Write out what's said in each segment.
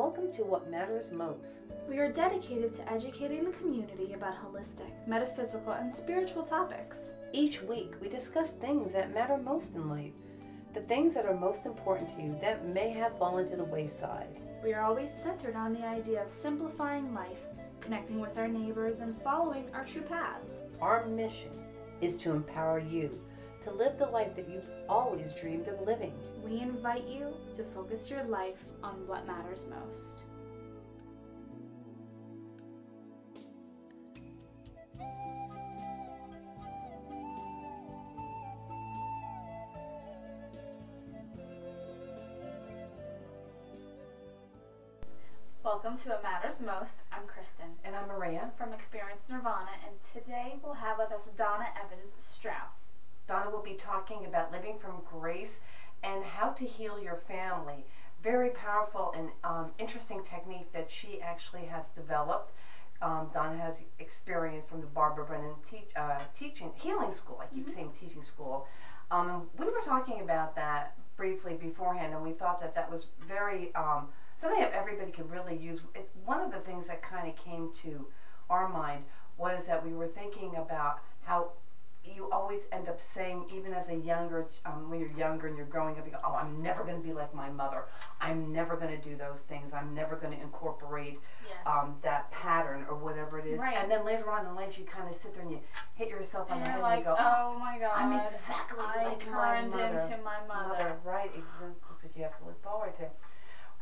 Welcome to What Matters Most. We are dedicated to educating the community about holistic, metaphysical, and spiritual topics. Each week, we discuss things that matter most in life, the things that are most important to you that may have fallen to the wayside. We are always centered on the idea of simplifying life, connecting with our neighbors, and following our true paths. Our mission is to empower you to live the life that you've always dreamed of living. We invite you to focus your life on what matters most. Welcome to What Matters Most. I'm Kristen. And I'm Maria. From Experience Nirvana, and today we'll have with us Donna Evans-Strauss. Donna will be talking about living from grace and how to heal your family. Very powerful and interesting technique that she actually has developed. Donna has experience from the Barbara Brennan healing school. I keep saying teaching school. We were talking about that briefly beforehand, and we thought that that was very something that everybody could really use. One of the things that kind of came to our mind was that we were thinking about how you always end up saying, even as a younger, when you're younger and you're growing up, you go, oh, I'm never going to be like my mother. I'm never going to do those things. I'm never going to incorporate that pattern or whatever it is. Right. And then later on in life, you kind of sit there and you hit yourself on the head like, and you go, oh my God, I'm exactly like my mother. I turned into my mother. Right, that's what you have to look forward to.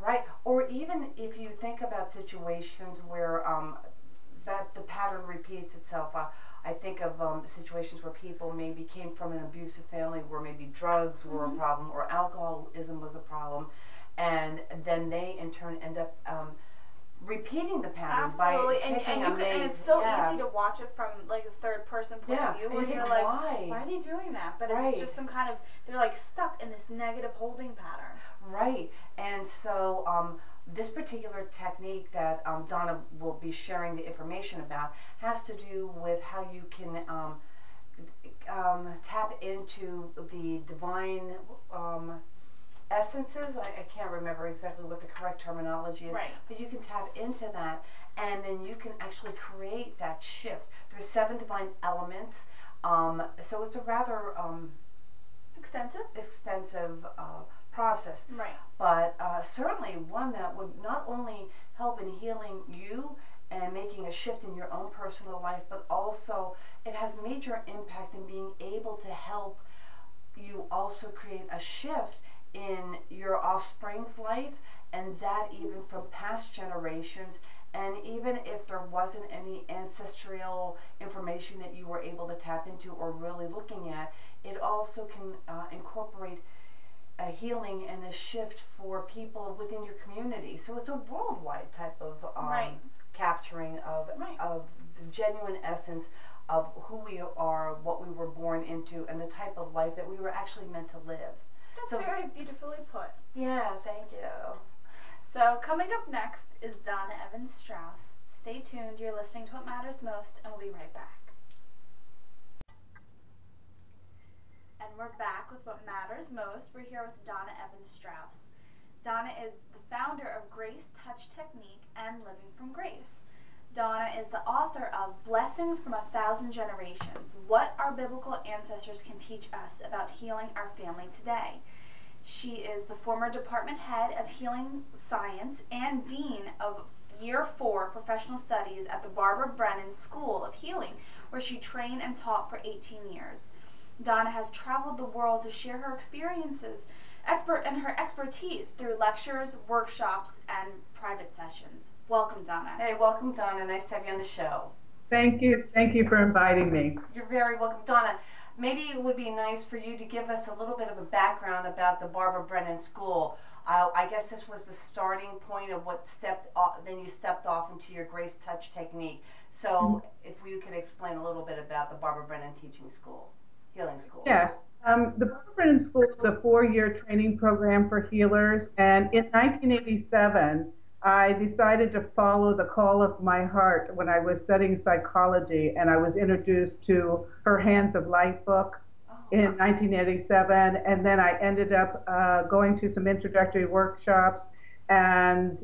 Right, or even if you think about situations where that the pattern repeats itself. I think of situations where people maybe came from an abusive family where maybe drugs were a problem or alcoholism was a problem, and then they in turn end up repeating the pattern. Absolutely, by and it's so easy to watch it from like a third person point of view, where you're like, why are they doing that? But it's just some kind of, they're like stuck in this negative holding pattern. Right, and so this particular technique that Donna will be sharing the information about has to do with how you can tap into the divine essences. I can't remember exactly what the correct terminology is, but you can tap into that, and then you can actually create that shift. There's 7 divine elements, so it's a rather extensive process, but certainly one that would not only help in healing you and making a shift in your own personal life, but also it has major impact in being able to help you also create a shift in your offspring's life, and that even from past generations. And even if there wasn't any ancestral information that you were able to tap into or really looking at, it also can incorporate a healing and a shift for people within your community. So it's a worldwide type of capturing of the genuine essence of who we are, what we were born into, and the type of life that we were actually meant to live. That's very beautifully put. Yeah, thank you. So coming up next is Donna Evans-Strauss. Stay tuned, you're listening to What Matters Most, and we'll be right back. And we're back with What Matters Most. We're here with Donna Evans-Strauss. Donna is the founder of Grace Touch Technique and Living from Grace. Donna is the author of Blessings from 1,000 Generations, What Our Biblical Ancestors Can Teach Us About Healing Our Family Today. She is the former department head of healing science and dean of Year 4 professional studies at the Barbara Brennan School of Healing, where she trained and taught for 18 years. Donna has traveled the world to share her experiences and her expertise through lectures, workshops, and private sessions. Welcome, Donna. Hey, welcome, Donna. Nice to have you on the show. Thank you. Thank you for inviting me. You're very welcome. Donna, maybe it would be nice for you to give us a little bit of a background about the Barbara Brennan School. I guess this was the starting point of what then you stepped off into your Grace Touch technique. So if you could explain a little bit about the Barbara Brennan Teaching School. Healing School. Yes. The Barbara Brennan School is a 4-year training program for healers, and in 1987, I decided to follow the call of my heart when I was studying psychology, and I was introduced to her Hands of Light book in 1987, and then I ended up going to some introductory workshops and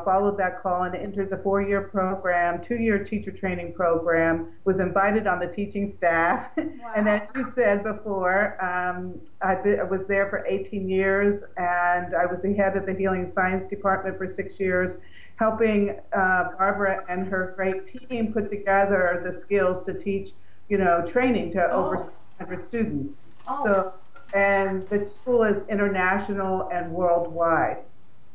followed that call and entered the 4-year program, 2-year teacher training program, was invited on the teaching staff. Wow. And as you said before, I was there for 18 years, and I was the head of the Healing Science Department for 6 years, helping Barbara and her great team put together the skills to teach, training to over 600 students. So, and the school is international and worldwide.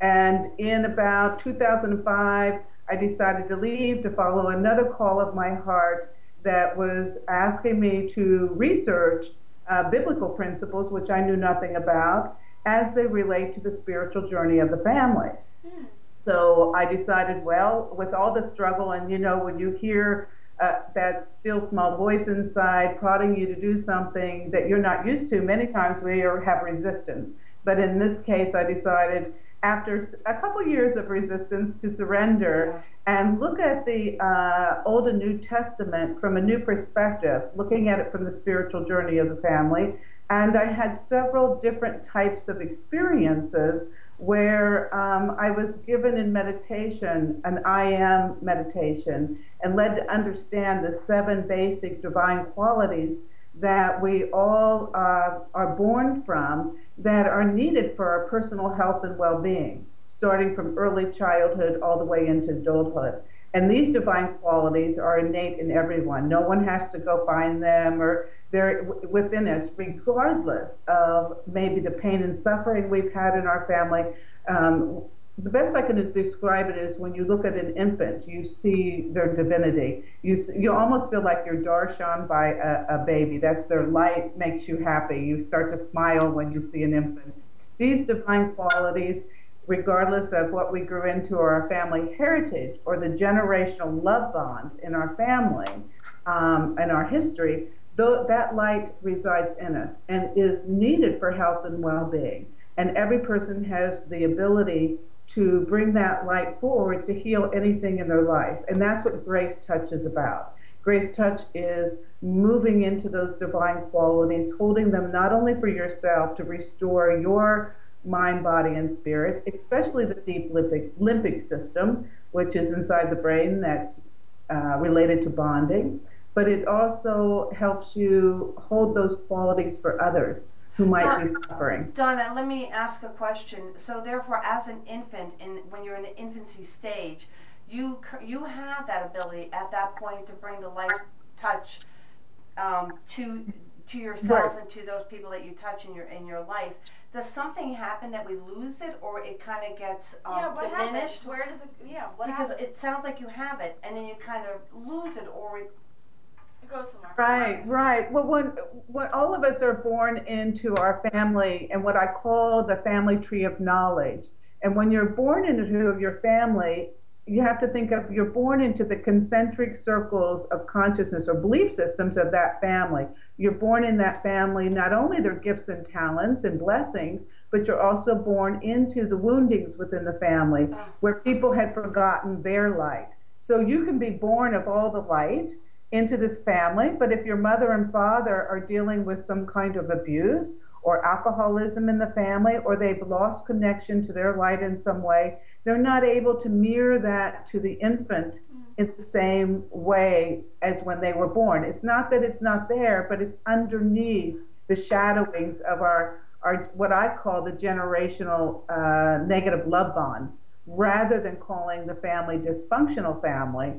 And in about 2005, I decided to leave to follow another call of my heart that was asking me to research biblical principles, which I knew nothing about, as they relate to the spiritual journey of the family. So I decided, well, with all the struggle, and when you hear that still small voice inside prodding you to do something that you're not used to, many times we have resistance. But in this case, I decided, after a couple years of resistance, to surrender and look at the Old and New Testament from a new perspective, looking at it from the spiritual journey of the family. And I had several different types of experiences where I was given in meditation an I am meditation, and led to understand the 7 basic divine qualities that we all are born from, that are needed for our personal health and well-being, starting from early childhood all the way into adulthood. And these divine qualities are innate in everyone. No one has to go find them, or they're within us, regardless of maybe the pain and suffering we've had in our family. The best I can describe it is, when you look at an infant, you see their divinity. You almost feel like you're darshan by a baby. That's their light, makes you happy. You start to smile when you see an infant. These divine qualities, regardless of what we grew into, or our family heritage, or the generational love bonds in our family and our history, that light resides in us and is needed for health and well-being. And every person has the ability to bring that light forward to heal anything in their life. And that's what Grace Touch is about. Grace Touch is moving into those divine qualities, holding them not only for yourself to restore your mind, body, and spirit, especially the deep limbic system, which is inside the brain, that's related to bonding, but it also helps you hold those qualities for others who might be suffering. Donna, let me ask a question. So therefore, as an infant, when you're in the infancy stage, you have that ability at that point to bring the life touch to yourself and to those people that you touch in your life. Does something happen that we lose it, or it kind of gets what diminished? Happens? Where does it? What because happens? It sounds like you have it, and then you kind of lose it, or it goes somewhere. Right. Well, when all of us are born into our family and what I call the family tree of knowledge, and when you're born into your family, you have to think of, you're born into the concentric circles of consciousness or belief systems of that family. You're born in that family, not only their gifts and talents and blessings, but you're also born into the woundings within the family where people had forgotten their light. So you can be born of all the light into this family, but if your mother and father are dealing with some kind of abuse or alcoholism in the family, or they've lost connection to their light in some way, they're not able to mirror that to the infant in the same way as when they were born. It's not that it's not there, but it's underneath the shadowings of our what I call the generational negative love bonds, rather than calling the family dysfunctional family.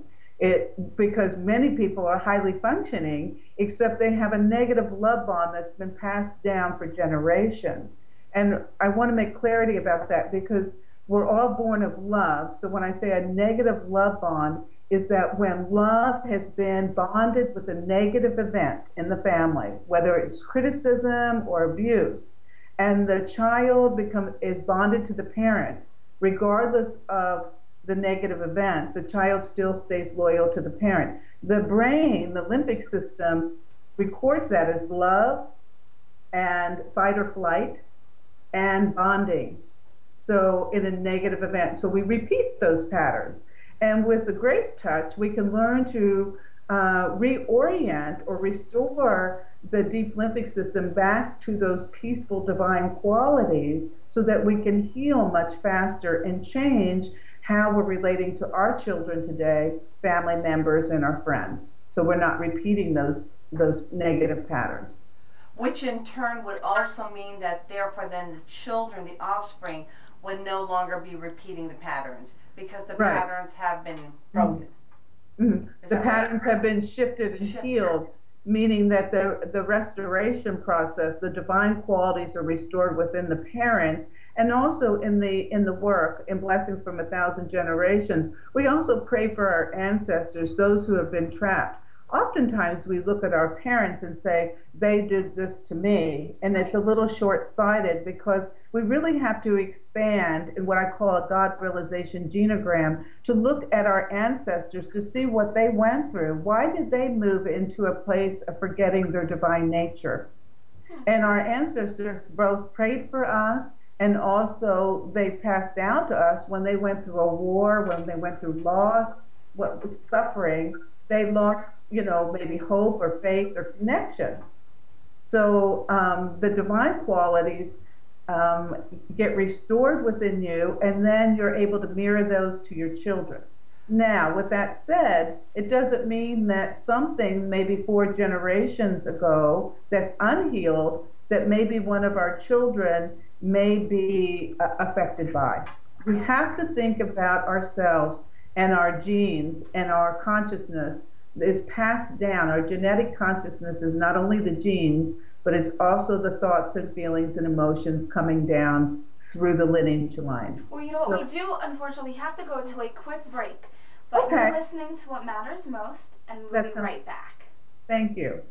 Because many people are highly functioning, except they have a negative love bond that's been passed down for generations. And I want to make clarity about that, because we're all born of love. So when I say a negative love bond, is that when love has been bonded with a negative event in the family, whether it's criticism or abuse, and the child is bonded to the parent, regardless of the negative event, the child still stays loyal to the parent. The brain, the limbic system, records that as love and fight or flight and bonding. So in a negative event, so we repeat those patterns. And with the Grace Touch, we can learn to reorient or restore the deep limbic system back to those peaceful divine qualities so that we can heal much faster and change how we're relating to our children today, family members, and our friends. So we're not repeating those negative patterns. Which in turn would also mean that therefore then the children, the offspring, would no longer be repeating the patterns because the patterns have been broken. Mm-hmm. The patterns have been shifted and healed, meaning that the restoration process, the divine qualities are restored within the parents, and also in the work, in Blessings from 1,000 Generations, we also pray for our ancestors, those who have been trapped. Oftentimes we look at our parents and say, they did this to me, and it's a little short-sighted because we really have to expand in what I call a God realization genogram to look at our ancestors to see what they went through. Why did they move into a place of forgetting their divine nature? And our ancestors both prayed for us, and also they passed down to us when they went through a war, when they went through loss, what was suffering. They lost, maybe hope or faith or connection. So the divine qualities get restored within you, and then you're able to mirror those to your children. Now, with that said, it doesn't mean that something maybe 4 generations ago that's unhealed, that maybe one of our children may be affected by. We have to think about ourselves and our genes and our consciousness is passed down. Our genetic consciousness is not only the genes, but it's also the thoughts and feelings and emotions coming down through the lineage line. Well, you know what we do, unfortunately, we have to go to a quick break. But you're listening to What Matters Most, and we'll be right back. Thank you.